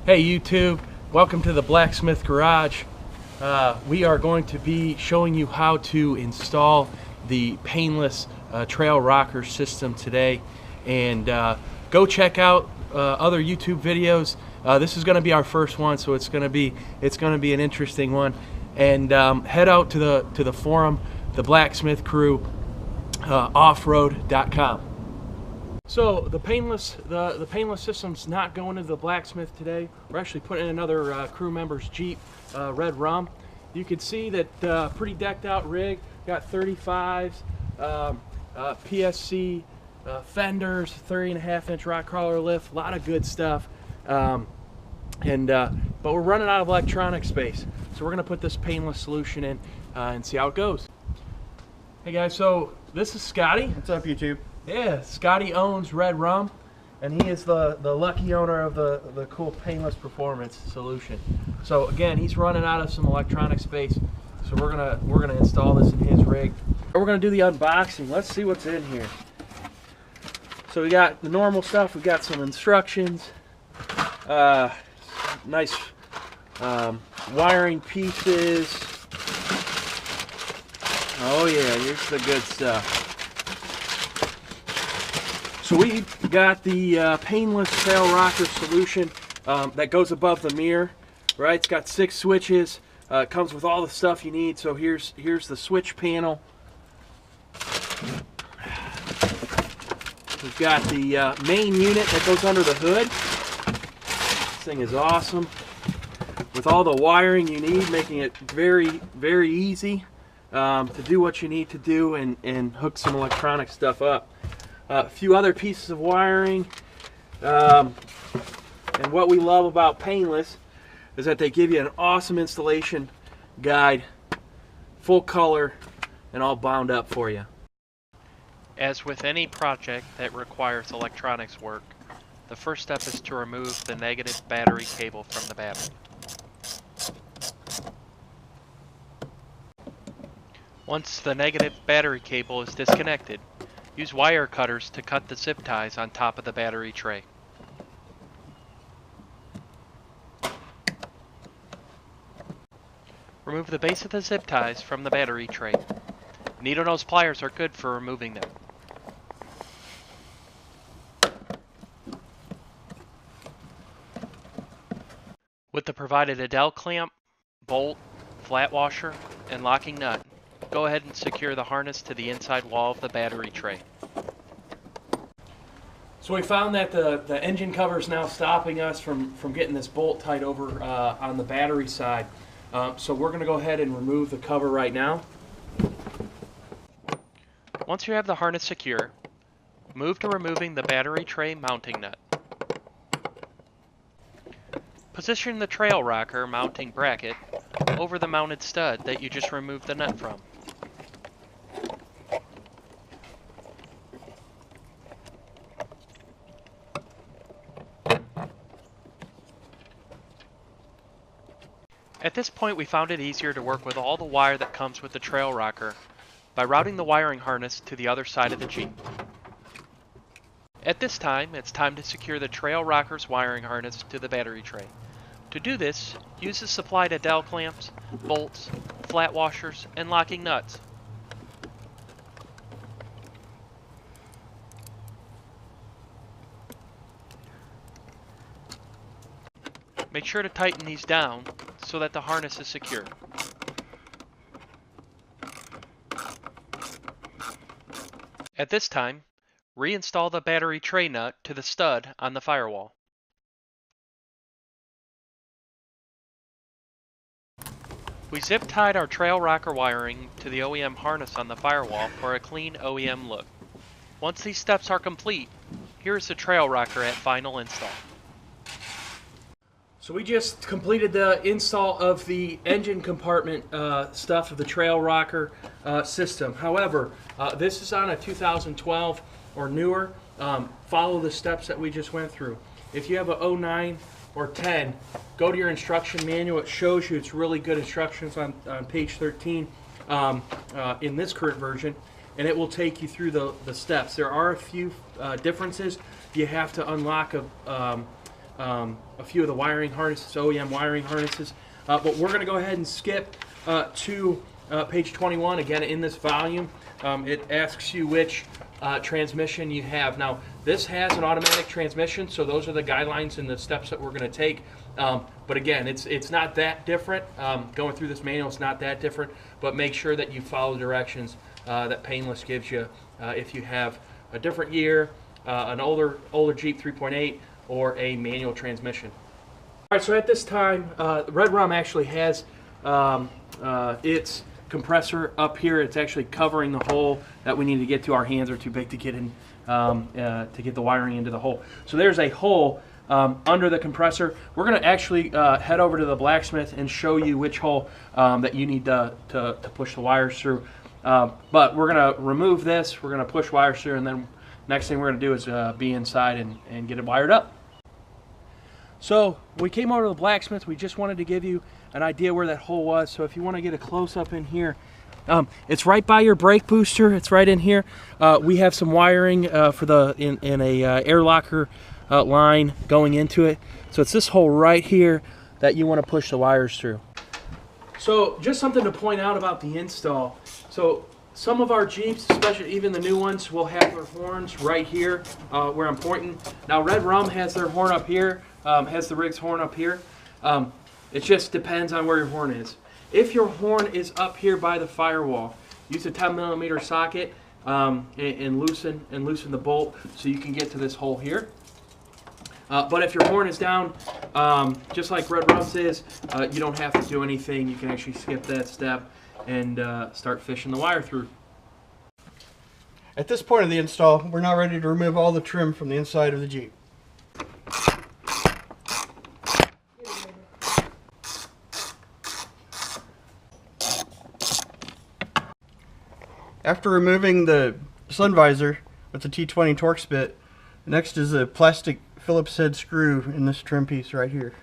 Hey YouTube, welcome to the Blacksmith Garage. We are going to be showing you how to install the Painless Trail Rocker system today, and go check out other YouTube videos. This is going to be our first one, so it's going to be an interesting one. And head out to the forum, the Blacksmith Crew, offroad.com. So the painless system's not going to the blacksmith today. We're actually putting in another crew member's Jeep Red Rum. You can see that pretty decked out rig. Got 35s, PSC fenders, 30.5-inch rock crawler lift, a lot of good stuff. But we're running out of electronic space, so we're gonna put this painless solution in and see how it goes. Hey guys, so this is Scotty. What's up, YouTube? Yeah, Scotty owns Red Rum, and he is the lucky owner of the cool Painless Performance solution. So again, he's running out of some electronic space, so we're gonna install this in his rig. We're gonna do the unboxing. Let's see what's in here. So we got the normal stuff. We got some instructions, nice wiring pieces. Oh yeah, here's the good stuff. So we got the Painless Trail Rocker solution that goes above the mirror, right? It's got 6 switches. It comes with all the stuff you need. So here's the switch panel. We've got the main unit that goes under the hood. This thing is awesome, with all the wiring you need, making it very, very easy to do what you need to do and hook some electronic stuff up. A few other pieces of wiring, and what we love about Painless is that they give you an awesome installation guide, full color and all bound up for you. As with any project that requires electronics work, the first step is to remove the negative battery cable from the battery. Once the negative battery cable is disconnected, use wire cutters to cut the zip ties on top of the battery tray. Remove the base of the zip ties from the battery tray. Needle nose pliers are good for removing them. With the provided Adele clamp, bolt, flat washer, and locking nut, go ahead and secure the harness to the inside wall of the battery tray. So we found that the engine cover is now stopping us from getting this bolt tight over on the battery side. So we're going to go ahead and remove the cover right now. Once you have the harness secure, move to removing the battery tray mounting nut. Position the trail rocker mounting bracket over the mounted stud that you just removed the nut from. At this point, we found it easier to work with all the wire that comes with the trail rocker by routing the wiring harness to the other side of the Jeep. At this time, it's time to secure the trail rocker's wiring harness to the battery tray. To do this, use the supplied Adele clamps, bolts, flat washers, and locking nuts. Make sure to tighten these down so that the harness is secure. At this time, reinstall the battery tray nut to the stud on the firewall. We zip tied our trail rocker wiring to the OEM harness on the firewall for a clean OEM look. Once these steps are complete, here is the trail rocker at final install. So we just completed the install of the engine compartment stuff of the trail rocker system. However, this is on a 2012 or newer. Follow the steps that we just went through. If you have a 09 or 10, go to your instruction manual. It shows you, it's really good instructions on page 13 in this current version, and it will take you through the steps. There are a few differences. You have to unlock a few of the wiring harnesses, OEM wiring harnesses. But we're going to go ahead and skip to page 21. Again, in this volume, it asks you which transmission you have. Now, this has an automatic transmission, so those are the guidelines and the steps that we're going to take. But again, it's not that different. Going through this manual, it's not that different, but make sure that you follow the directions that Painless gives you if you have a different year, an older Jeep 3.8, or a manual transmission. All right, so at this time, Red Rum actually has its compressor up here. It's actually covering the hole that we need to get to. Our hands are too big to get in to get the wiring into the hole. So there's a hole under the compressor. We're going to actually head over to the blacksmith and show you which hole that you need to push the wires through. But we're going to remove this. We're going to push wires through, and then next thing we're going to do is be inside and get it wired up. So we came over to the blacksmith. We just wanted to give you an idea where that hole was. So if you want to get a close-up in here, it's right by your brake booster. It's right in here. We have some wiring for the in a air locker line going into it. So it's this hole right here that you want to push the wires through. So just something to point out about the install. So some of our Jeeps, especially even the new ones, will have their horns right here where I'm pointing. Now Red Rum has their horn up here, has the rig's horn up here. It just depends on where your horn is. If your horn is up here by the firewall, use a 10mm socket and loosen the bolt so you can get to this hole here. But if your horn is down, just like Red Rum's is, you don't have to do anything. You can actually skip that step and start fishing the wire through. At this point of the install, we're now ready to remove all the trim from the inside of the Jeep. After removing the sun visor with the T20 Torx bit, next is a plastic Phillips head screw in this trim piece right here.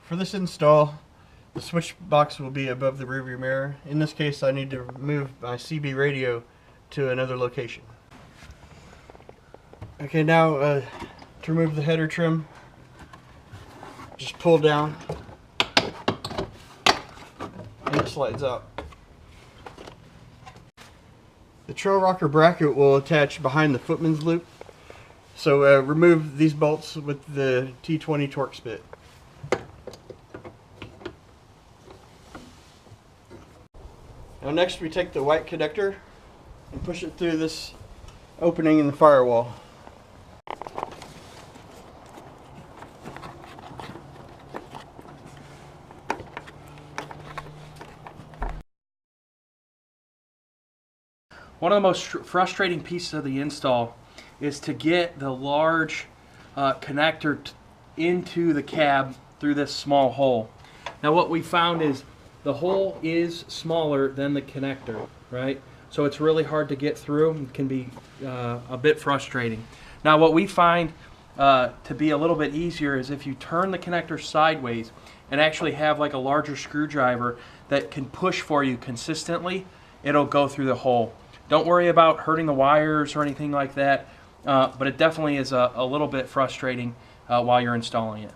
For this install, the switch box will be above the rearview mirror. In this case, I need to move my CB radio to another location. Okay, now to remove the header trim, just pull down and it slides out. The trail rocker bracket will attach behind the footman's loop, so remove these bolts with the T20 Torx bit. Now next we take the white connector and push it through this opening in the firewall. One of the most frustrating pieces of the install is to get the large connector into the cab through this small hole. Now what we found is the hole is smaller than the connector, right? So it's really hard to get through. It can be a bit frustrating. Now what we find to be a little bit easier is if you turn the connector sideways and actually have like a larger screwdriver that can push for you consistently, it'll go through the hole. Don't worry about hurting the wires or anything like that, but it definitely is a little bit frustrating while you're installing it.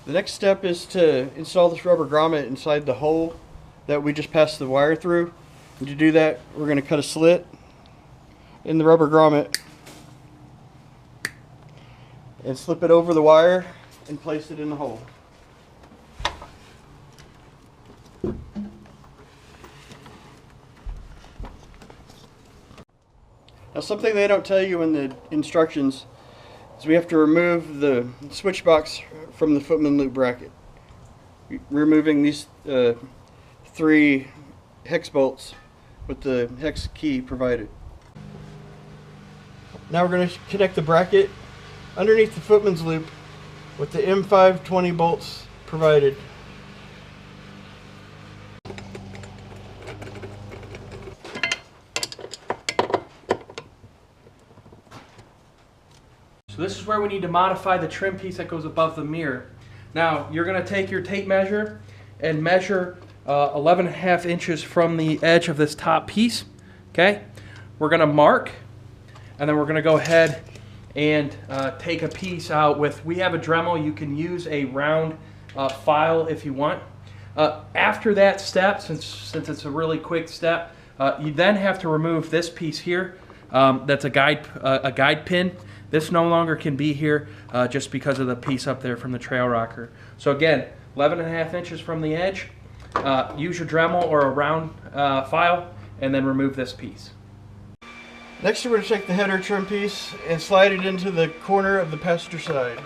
The next step is to install this rubber grommet inside the hole that we just passed the wire through. And to do that, we're going to cut a slit in the rubber grommet and slip it over the wire and place it in the hole. Now something they don't tell you in the instructions is we have to remove the switch box from the footman loop bracket. Removing these 3 hex bolts with the hex key provided. Now we're going to connect the bracket underneath the footman's loop with the M520 bolts provided. So this is where we need to modify the trim piece that goes above the mirror. Now you're going to take your tape measure and measure 11.5 inches from the edge of this top piece. Okay. we're going to mark, and then we're going to go ahead and take a piece out with, we have a Dremel. You can use a round file if you want. After that step, since it's a really quick step, you then have to remove this piece here. That's a guide pin. This no longer can be here just because of the piece up there from the trail rocker. So again, 11.5 inches from the edge. Use your Dremel or a round file, and then remove this piece. Next, we're going to take the header trim piece and slide it into the corner of the passenger side.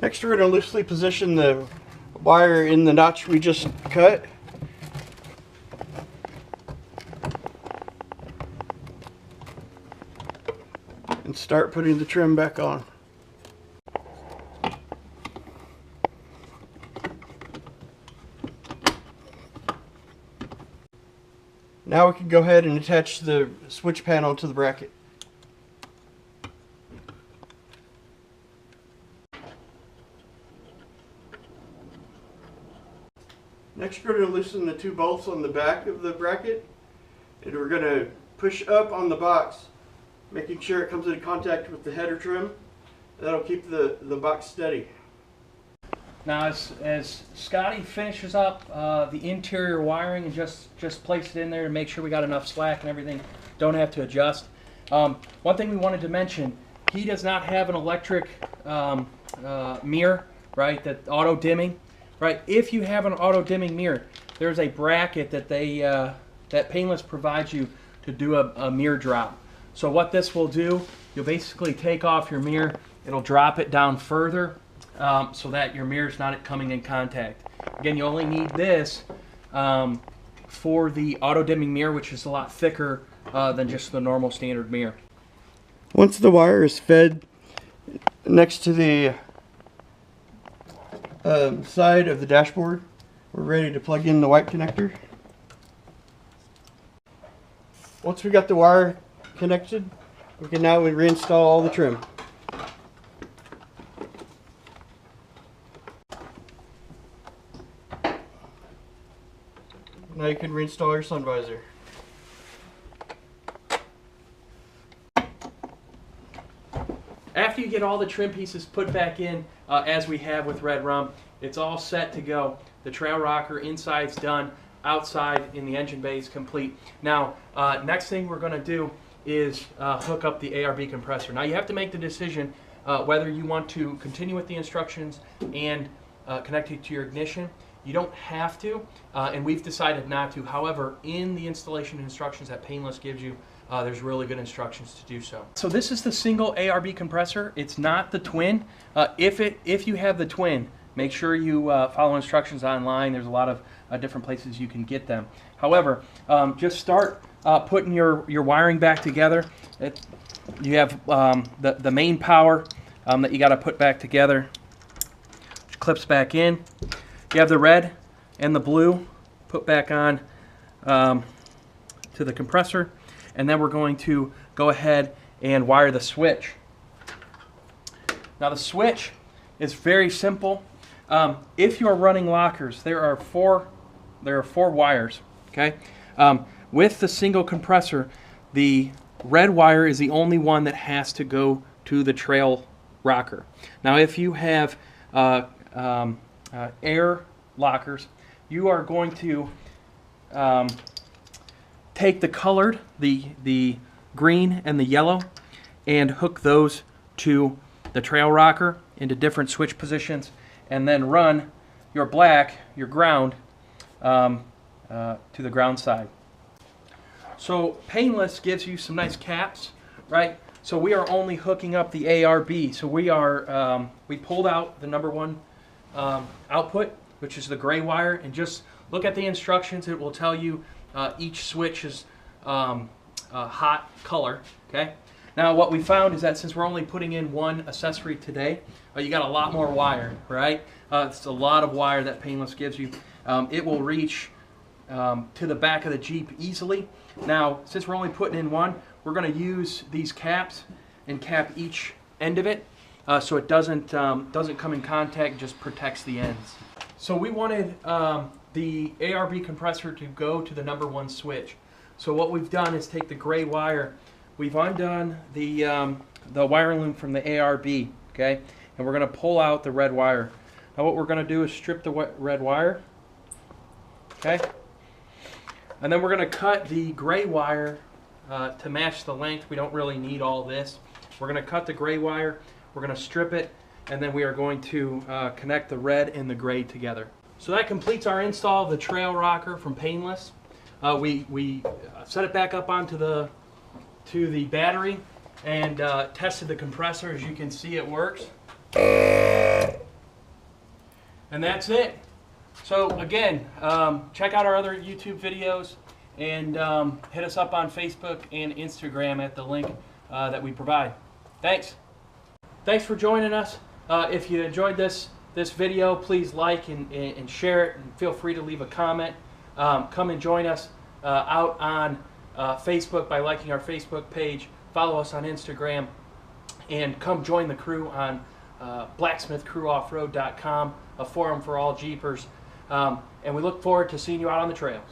Next, we're going to loosely position the wire in the notch we just cut. And start putting the trim back on. Now we can go ahead and attach the switch panel to the bracket. Next, we're going to loosen the 2 bolts on the back of the bracket, and we're going to push up on the box, making sure it comes into contact with the header trim. That'll keep the box steady. Now as Scotty finishes up the interior wiring and just place it in there to make sure we got enough slack and everything, don't have to adjust. One thing we wanted to mention, he does not have an electric mirror, right, that auto dimming, right? If you have an auto dimming mirror, there's a bracket that that Painless provides you to do a mirror drop. So what this will do, you'll basically take off your mirror, it'll drop it down further, so that your mirror's not coming in contact. Again, you only need this for the auto dimming mirror, which is a lot thicker than just the normal standard mirror. Once the wire is fed next to the side of the dashboard, we're ready to plug in the white connector. Once we got the wire connected, we can now reinstall all the trim. Now you can reinstall your sun visor. After you get all the trim pieces put back in, as we have with Red Rum, it's all set to go. The trail rocker inside's done, outside in the engine bay is complete. Now, next thing we're going to do is hook up the ARB compressor. Now you have to make the decision whether you want to continue with the instructions and connect it to your ignition. You don't have to, and we've decided not to. However, in the installation instructions that Painless gives you, there's really good instructions to do so. So this is the single ARB compressor. It's not the twin. If you have the twin, make sure you follow instructions online. There's a lot of different places you can get them. However, just start putting your wiring back together. You have the main power that you got to put back together, which clips back in. You have the red and the blue put back on to the compressor, and then we're going to go ahead and wire the switch. Now the switch is very simple. If you are running lockers, there are four wires. Okay, with the single compressor, the red wire is the only one that has to go to the trail rocker. Now, if you have air lockers, you are going to take the colored, the green and the yellow, and hook those to the trail rocker into different switch positions, and then run your black, your ground, to the ground side. So Painless gives you some nice caps, right? So we are only hooking up the ARB. So we pulled out the number 1 output, which is the gray wire, and just look at the instructions. It will tell you each switch is hot color. Okay. Now what we found is that since we're only putting in one accessory today, you got a lot more wire, right? It's a lot of wire that Painless gives you. It will reach to the back of the Jeep easily. Now, since we're only putting in one, we're going to use these caps and cap each end of it so it doesn't come in contact, just protects the ends. So we wanted the ARB compressor to go to the number 1 switch. So what we've done is take the gray wire, we've undone the wiring loom from the ARB, okay, and we're going to pull out the red wire. Now what we're going to do is strip the red wire, okay, and then we're going to cut the gray wire to match the length. We don't really need all this. We're going to cut the gray wire, we're going to strip it, and then we are going to connect the red and the gray together. So that completes our install of the Trail Rocker from Painless. We set it back up onto the battery and tested the compressor. As you can see, it works. And that's it. So again, check out our other YouTube videos and hit us up on Facebook and Instagram at the link that we provide. Thanks. Thanks for joining us. If you enjoyed this video, please like and share it, and feel free to leave a comment. Come and join us out on Facebook by liking our Facebook page. Follow us on Instagram, and come join the crew on blacksmithcrewoffroad.com, a forum for all Jeepers. And we look forward to seeing you out on the trails.